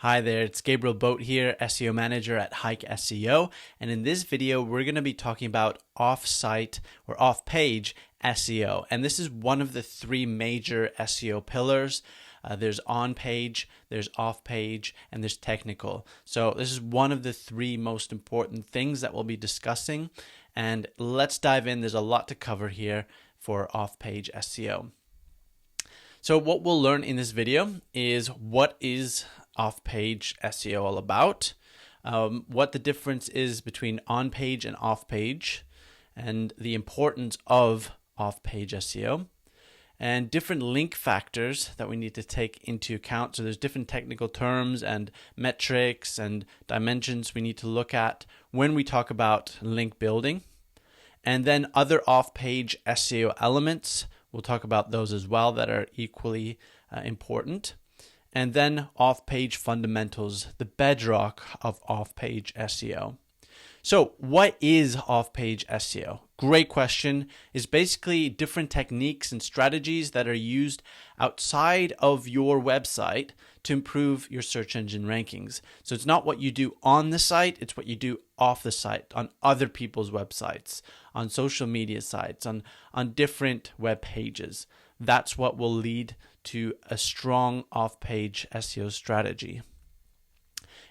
Hi there, it's Gabriel Boat here, SEO manager at Hike SEO, and in this video we're going to be talking about off-site or off-page SEO, and this is one of the three major SEO pillars. There's on-page, there's off-page, and there's technical. So this is one of the three most important things that we'll be discussing, and let's dive in. There's a lot to cover here for off-page SEO. So what we'll learn in this video is what is off-page SEO all about, what the difference is between on-page and off-page, and the importance of off-page SEO, and different link factors that we need to take into account. So there's different technical terms and metrics and dimensions we need to look at when we talk about link building, and then other off-page SEO elements. We'll talk about those as well that are equally important. And then off-page fundamentals, the bedrock of off-page SEO. So what is off-page SEO? Great question. It's basically different techniques and strategies that are used outside of your website to improve your search engine rankings. So it's not what you do on the site, it's what you do off the site, on other people's websites, on social media sites, on different web pages. That's what will lead to a strong off-page SEO strategy.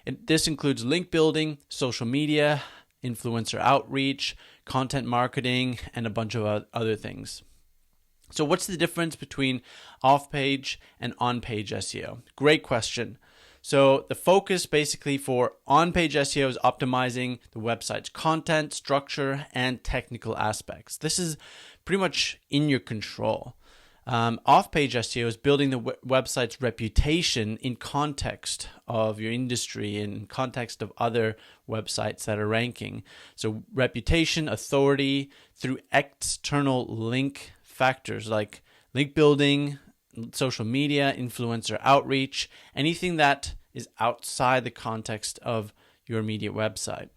This includes link building, social media, influencer outreach, content marketing, and a bunch of other things. So what's the difference between off-page and on-page SEO? Great question. So the focus basically for on-page SEO is optimizing the website's content, structure, and technical aspects. This is pretty much in your control. Off-page SEO is building the website's reputation in context of your industry, in context of other websites that are ranking. So reputation, authority through external link factors like link building, social media, influencer outreach, anything that is outside the context of your immediate website.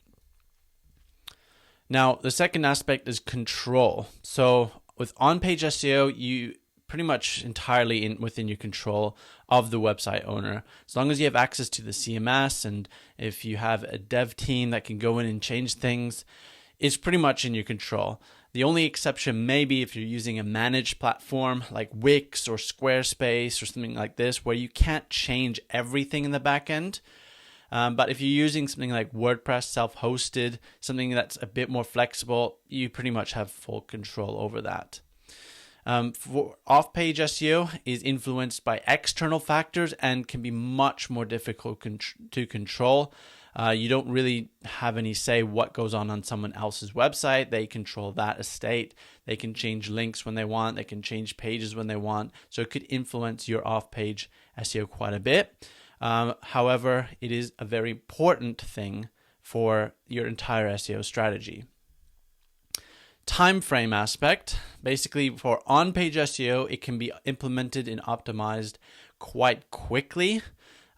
Now, the second aspect is control. So with on-page SEO, you pretty much entirely within your control of the website owner. As long as you have access to the CMS and if you have a dev team that can go in and change things, it's pretty much in your control. The only exception may be if you're using a managed platform like Wix or Squarespace or something like this, where you can't change everything in the back end. But if you're using something like WordPress, self-hosted, something that's a bit more flexible, you pretty much have full control over that. For off-page SEO is influenced by external factors and can be much more difficult to control. You don't really have any say what goes on someone else's website. They control that estate. They can change links when they want. They can change pages when they want. So it could influence your off-page SEO quite a bit. However, it is a very important thing for your entire SEO strategy. Time frame aspect. Basically, for on-page SEO, it can be implemented and optimized quite quickly.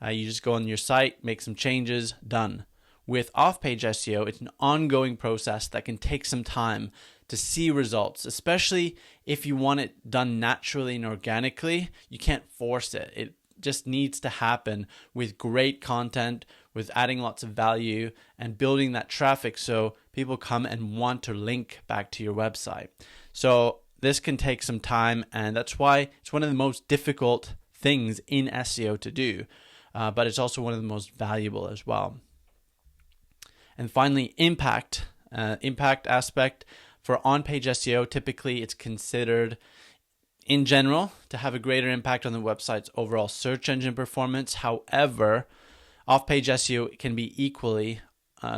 You just go on your site, make some changes, done. With off-page SEO, it's an ongoing process that can take some time to see results, especially if you want it done naturally and organically. You can't force it. It just needs to happen with great content, with adding lots of value and building that traffic so people come and want to link back to your website. So this can take some time, and that's why it's one of the most difficult things in SEO to do. But it's also one of the most valuable as well. And finally, impact aspect. For on-page SEO, typically it's considered, in general, to have a greater impact on the website's overall search engine performance. However, off-page SEO can be equally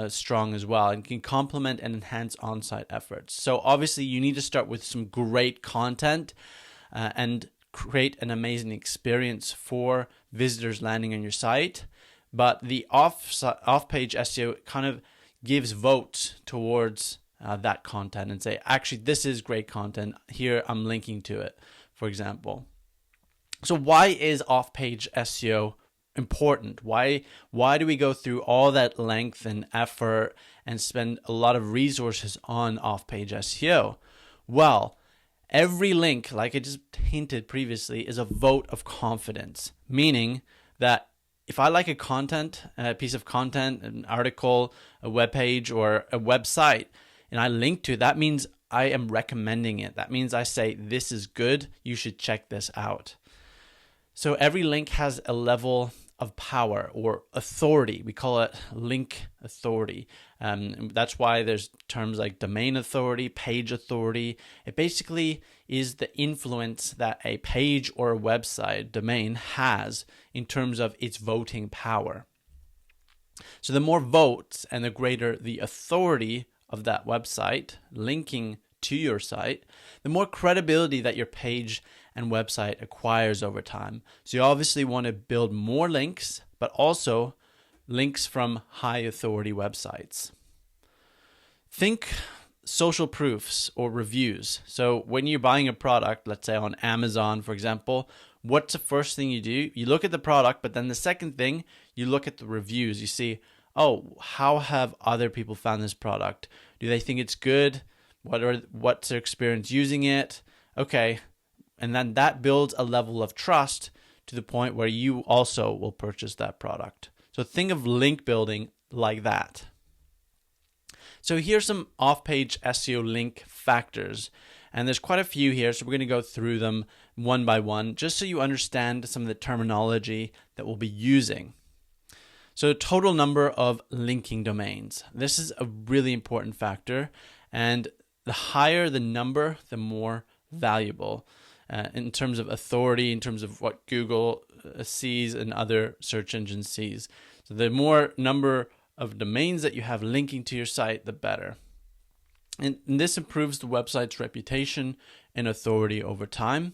strong as well and can complement and enhance on-site efforts. So obviously, you need to start with some great content and create an amazing experience for visitors landing on your site. But the off-page SEO kind of gives votes towards that content and say, actually, this is great content. Here, I'm linking to it, for example. So why is off-page SEO important? Why do we go through all that length and effort and spend a lot of resources on off-page SEO? Well, every link, like I just hinted previously, is a vote of confidence, meaning that if I like a piece of content, an article, a web page, or a website, and I link to it, that means I am recommending it. That means I say, this is good, you should check this out. So every link has a level of power or authority. We call it link authority. That's why there's terms like domain authority, page authority. It basically is the influence that a page or a website domain has in terms of its voting power. So the more votes and the greater the authority of that website linking to your site, the more credibility that your page and website acquires over time. So you obviously want to build more links, but also links from high authority websites. Think social proofs or reviews. So when you're buying a product, let's say on Amazon, for example, what's the first thing you do? You look at the product, but then the second thing, you look at the reviews. You see, oh, how have other people found this product? Do they think it's good? What's their experience using it? Okay. And then that builds a level of trust to the point where you also will purchase that product. So think of link building like that. So here's some off-page SEO link factors. And there's quite a few here, so we're going to go through them one by one, just so you understand some of the terminology that we'll be using. So total number of linking domains. This is a really important factor. And the higher the number, the more valuable. In terms of authority, in terms of what Google sees and other search engines sees. So the more number of domains that you have linking to your site, the better. And this improves the website's reputation and authority over time.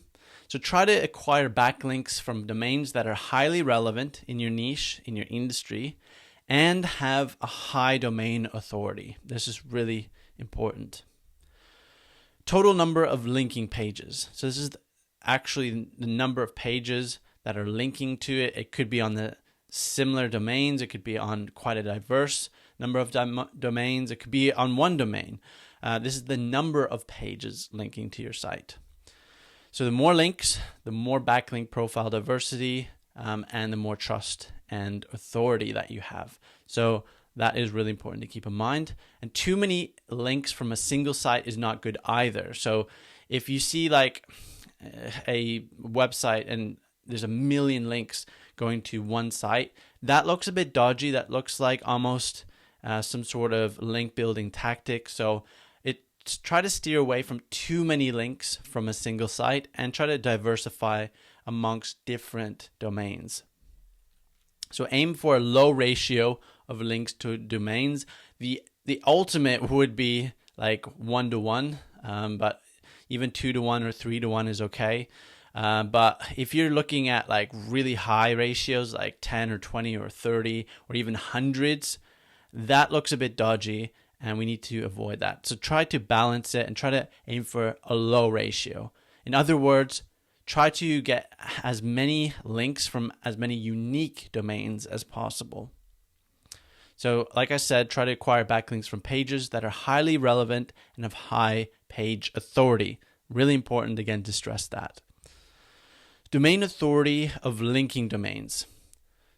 So try to acquire backlinks from domains that are highly relevant in your niche, in your industry, and have a high domain authority. This is really important. Total number of linking pages. So this is actually the number of pages that are linking to it. It could be on the similar domains. It could be on quite a diverse number of domains. It could be on one domain. This is the number of pages linking to your site. So the more links, the more backlink profile diversity, and the more trust and authority that you have. So that is really important to keep in mind. And too many links from a single site is not good either. So if you see like a website and there's a million links going to one site, that looks a bit dodgy. That looks like almost some sort of link building tactic. So try to steer away from too many links from a single site and try to diversify amongst different domains. So aim for a low ratio of links to domains. The ultimate would be like 1-to-1, but even 2-to-1 or 3-to-1 is okay. But if you're looking at like really high ratios, like 10 or 20 or 30 or even hundreds, that looks a bit dodgy and we need to avoid that. So try to balance it and try to aim for a low ratio. In other words, try to get as many links from as many unique domains as possible. So like I said, try to acquire backlinks from pages that are highly relevant and have high page authority. Really important, again, to stress that. Domain authority of linking domains.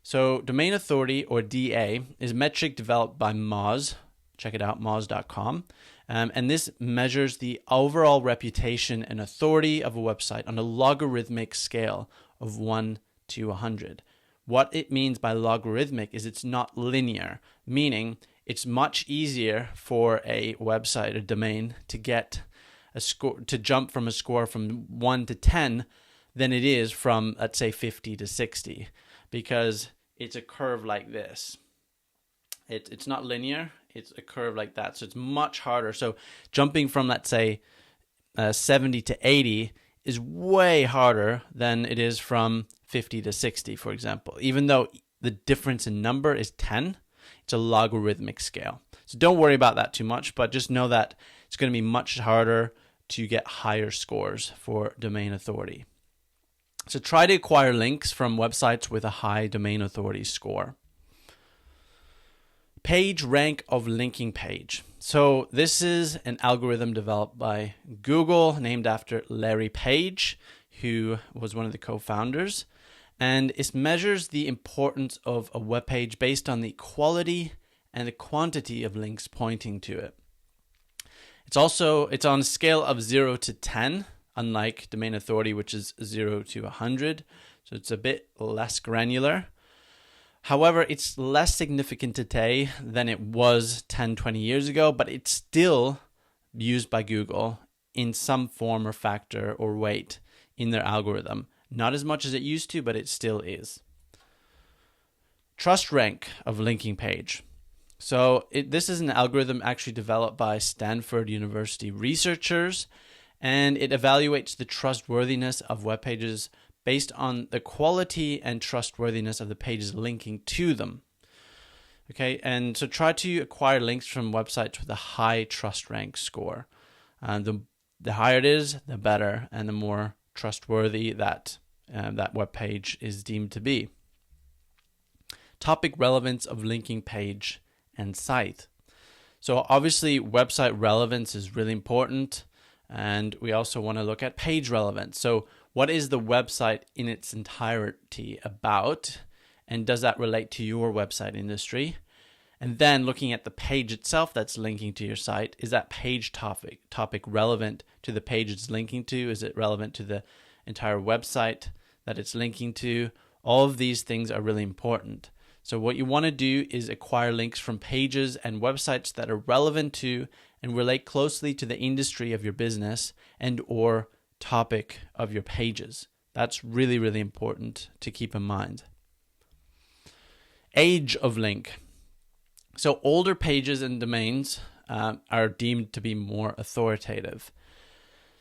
So domain authority, or DA, is a metric developed by Moz. Check it out, moz.com. And this measures the overall reputation and authority of a website on a logarithmic scale of 1 to 100. What it means by logarithmic is it's not linear, meaning it's much easier for a website, a domain, to get a score, to jump from a score from 1 to 10 than it is from, let's say, 50 to 60, because it's a curve like this. It's not linear, it's a curve like that. So it's much harder. So jumping from, let's say, 70 to 80 is way harder than it is from 50 to 60, for example. Even though the difference in number is 10, it's a logarithmic scale. So don't worry about that too much, but just know that it's going to be much harder to get higher scores for domain authority. So try to acquire links from websites with a high domain authority score. Page rank of linking page. So this is an algorithm developed by Google named after Larry Page, who was one of the co-founders. And it measures the importance of a web page based on the quality and the quantity of links pointing to it. It's on a scale of 0 to 10, unlike domain authority, which is 0 to 100. So it's a bit less granular. However, it's less significant today than it was 10, 20 years ago, but it's still used by Google in some form or factor or weight in their algorithm. Not as much as it used to, but it still is. Trust rank of linking page. So this is an algorithm actually developed by Stanford University researchers, and it evaluates the trustworthiness of web pages based on the quality and trustworthiness of the pages linking to them. Okay, and so try to acquire links from websites with a high trust rank score. The higher it is, the better, and the more trustworthy that web page is deemed to be. Topic relevance of linking page and site. So obviously website relevance is really important, and we also want to look at page relevance. So what is the website in its entirety about, and does that relate to your website industry? And then looking at the page itself that's linking to your site, is that page topic relevant to the page it's linking to? Is it relevant to the entire website that it's linking to? All of these things are really important. So what you want to do is acquire links from pages and websites that are relevant to and relate closely to the industry of your business and or topic of your pages. That's really, really important to keep in mind. Age of link. So older pages and domains are deemed to be more authoritative.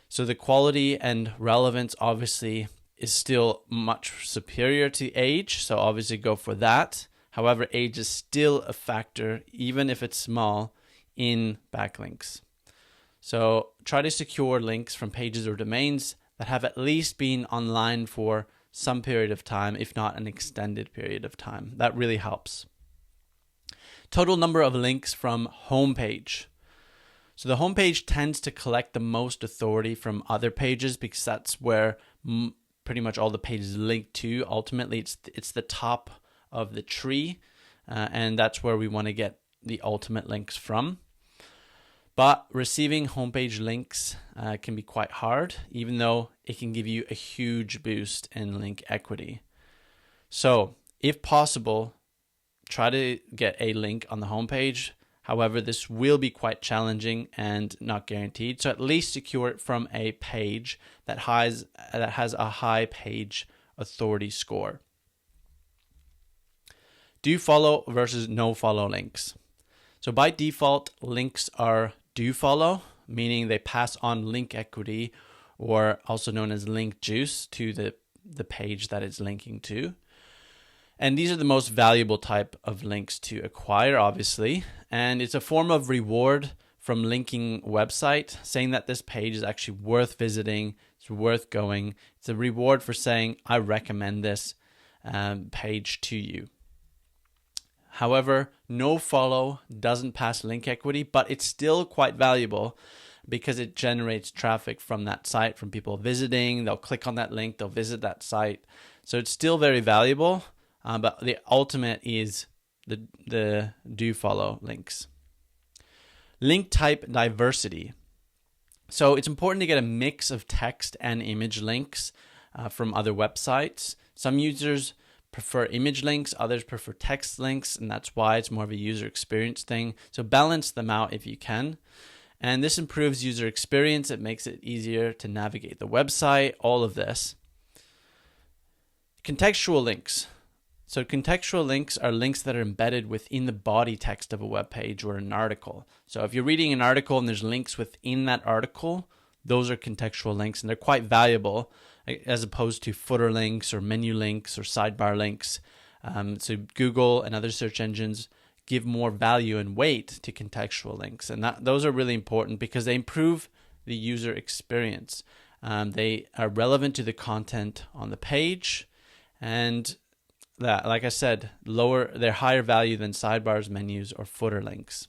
So the quality and relevance obviously is still much superior to age, so obviously go for that. However, age is still a factor, even if it's small, in backlinks. So try to secure links from pages or domains that have at least been online for some period of time, if not an extended period of time. That really helps. Total number of links from homepage. So the homepage tends to collect the most authority from other pages because that's where pretty much all the pages link to. Ultimately, it's the top of the tree, and that's where we want to get the ultimate links from. But receiving homepage links can be quite hard, even though it can give you a huge boost in link equity. So if possible, try to get a link on the homepage. However, this will be quite challenging and not guaranteed. So at least secure it from a page that has a high page authority score. Do follow versus no follow links. So by default, links are do follow, meaning they pass on link equity, or also known as link juice, to the page that it's linking to. And these are the most valuable type of links to acquire, obviously. And it's a form of reward from linking website, saying that this page is actually worth visiting, it's worth going. It's a reward for saying, I recommend this page to you. However, no follow doesn't pass link equity, but it's still quite valuable because it generates traffic from that site, from people visiting. They'll click on that link, they'll visit that site. So it's still very valuable, but the ultimate is the do follow links. Link type diversity. So it's important to get a mix of text and image links from other websites. Some users prefer image links, others prefer text links, and that's why it's more of a user experience thing. So balance them out if you can. And this improves user experience. It makes it easier to navigate the website, all of this. Contextual links. So contextual links are links that are embedded within the body text of a web page or an article. So if you're reading an article and there's links within that article, those are contextual links, and they're quite valuable as opposed to footer links or menu links or sidebar links. So Google and other search engines give more value and weight to contextual links, and those are really important because they improve the user experience. They are relevant to the content on the page, and that, like I said, they're higher value than sidebars, menus, or footer links.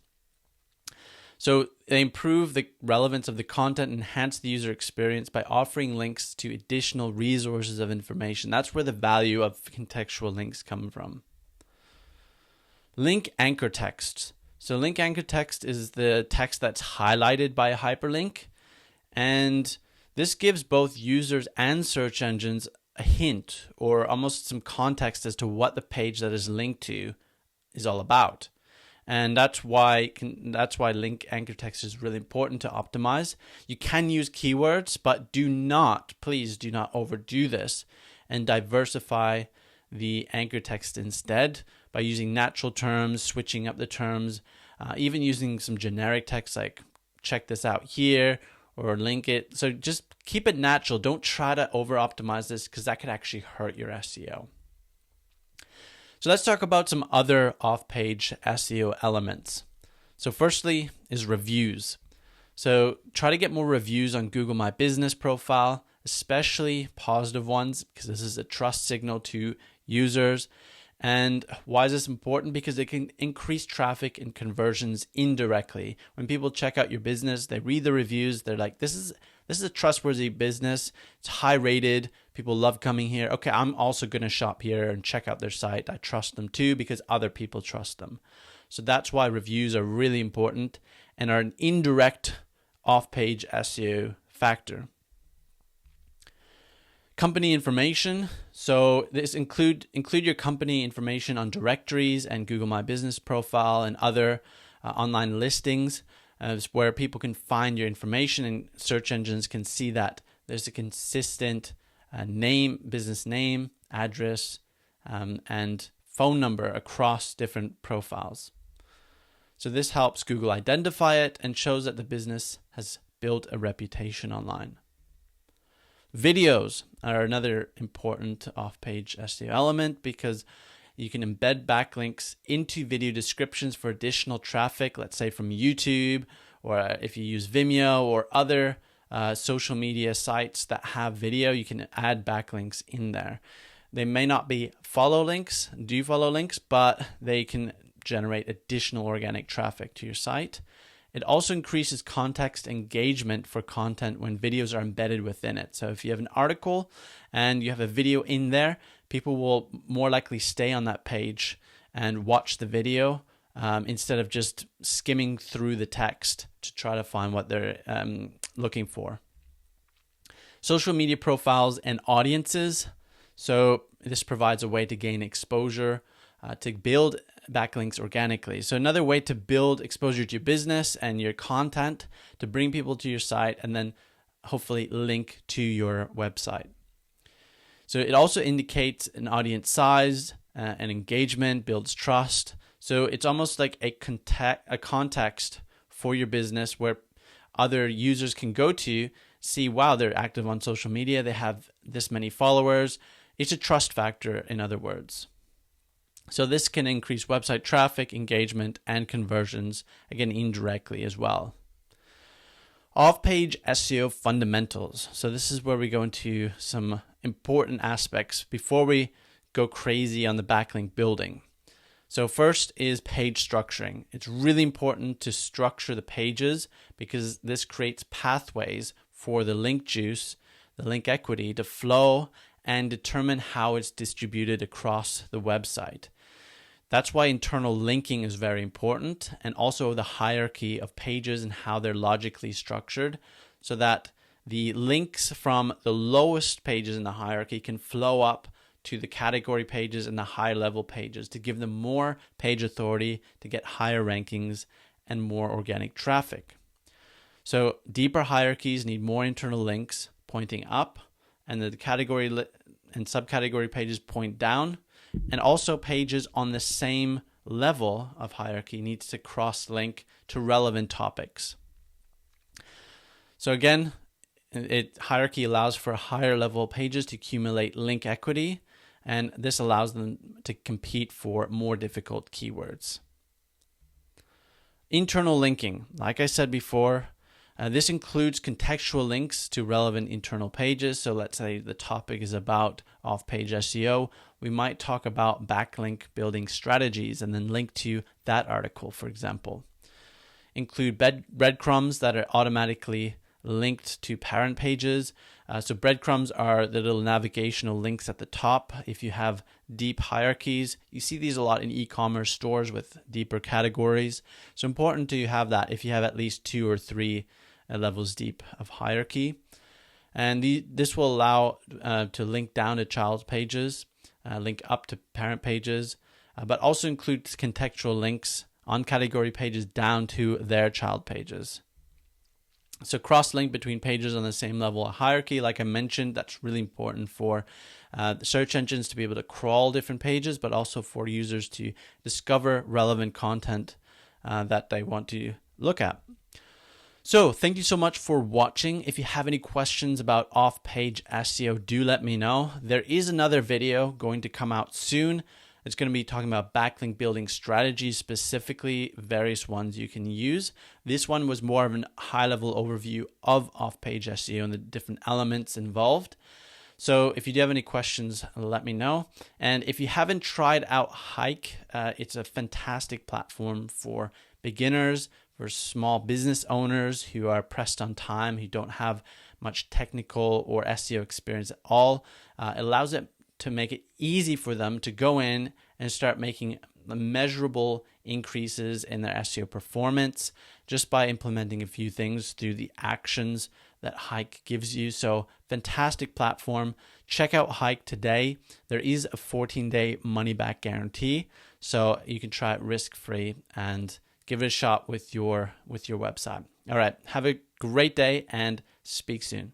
So they improve the relevance of the content, enhance the user experience by offering links to additional resources of information. That's where the value of contextual links come from. Link anchor text. So link anchor text is the text that's highlighted by a hyperlink, and this gives both users and search engines a hint or almost some context as to what the page that is linked to is all about. And that's why link anchor text is really important to optimize. You can use keywords, but please do not overdo this, and diversify the anchor text instead by using natural terms, switching up the terms, even using some generic text like check this out here or link it. So just keep it natural. Don't try to over optimize this because that could actually hurt your SEO. So let's talk about some other off-page SEO elements. So firstly is reviews. So try to get more reviews on Google My Business profile, especially positive ones, because this is a trust signal to users. And why is this important? Because it can increase traffic and conversions indirectly. When people check out your business, they read the reviews, they're like, this is a trustworthy business. It's high rated. People love coming here. Okay, I'm also going to shop here and check out their site. I trust them too because other people trust them. So that's why reviews are really important and are an indirect off-page SEO factor. Company information. So this include your company information on directories and Google My Business profile and other online listings where people can find your information, and search engines can see that there's a consistent business name, address, and phone number across different profiles. So this helps Google identify it and shows that the business has built a reputation online. Videos are another important off-page SEO element because you can embed backlinks into video descriptions for additional traffic, let's say from YouTube, or if you use Vimeo or other social media sites that have video, you can add backlinks in there. They may not be follow links, but they can generate additional organic traffic to your site. It also increases context engagement for content when videos are embedded within it. So if you have an article and you have a video in there, people will more likely stay on that page and watch the video instead of just skimming through the text to try to find what they're looking for. Social media profiles and audiences. So this provides a way to gain exposure, to build backlinks organically. So another way to build exposure to your business and your content, to bring people to your site and then hopefully link to your website. So it also indicates an audience size and engagement, builds trust. So it's almost like a context for your business where other users can go to see, wow, they're active on social media, they have this many followers. It's a trust factor, in other words. So this can increase website traffic, engagement, and conversions, again, indirectly as well. Off-page SEO fundamentals. So this is where we go into some important aspects before we go crazy on the backlink building. So first is page structuring. It's really important to structure the pages because this creates pathways for the link juice, the link equity to flow and determine how it's distributed across the website. That's why internal linking is very important, and also the hierarchy of pages and how they're logically structured so that the links from the lowest pages in the hierarchy can flow up to the category pages and the high level pages to give them more page authority to get higher rankings and more organic traffic. So deeper hierarchies need more internal links pointing up, and the category and subcategory pages point down, and also pages on the same level of hierarchy needs to cross-link to relevant topics. So again, hierarchy allows for higher level pages to accumulate link equity, and this allows them to compete for more difficult keywords. Internal linking, like I said before, this includes contextual links to relevant internal pages. So let's say the topic is about off-page SEO. We might talk about backlink building strategies and then link to that article, for example. include breadcrumbs that are automatically linked to parent pages. So breadcrumbs are the little navigational links at the top. If you have deep hierarchies, you see these a lot in e-commerce stores with deeper categories. So important to have that if you have at least 2 or 3 levels deep of hierarchy. And this will allow to link down to child pages, link up to parent pages, but also includes contextual links on category pages down to their child pages. So cross-link between pages on the same level of hierarchy, like I mentioned, that's really important for the search engines to be able to crawl different pages, but also for users to discover relevant content that they want to look at. So thank you so much for watching. If you have any questions about off-page SEO, do let me know. There is another video going to come out soon. It's going to be talking about backlink building strategies, specifically various ones you can use. This one was more of a high-level overview of off-page SEO and the different elements involved. So if you do have any questions, let me know. And if you haven't tried out Hike, it's a fantastic platform for beginners, for small business owners who are pressed on time, who don't have much technical or SEO experience at all. It allows it to make it easy for them to go in and start making measurable increases in their SEO performance just by implementing a few things through the actions that Hike gives you. So fantastic platform. Check out Hike today. There is a 14-day money-back guarantee, so you can try it risk-free and give it a shot with your website. All right, have a great day and speak soon.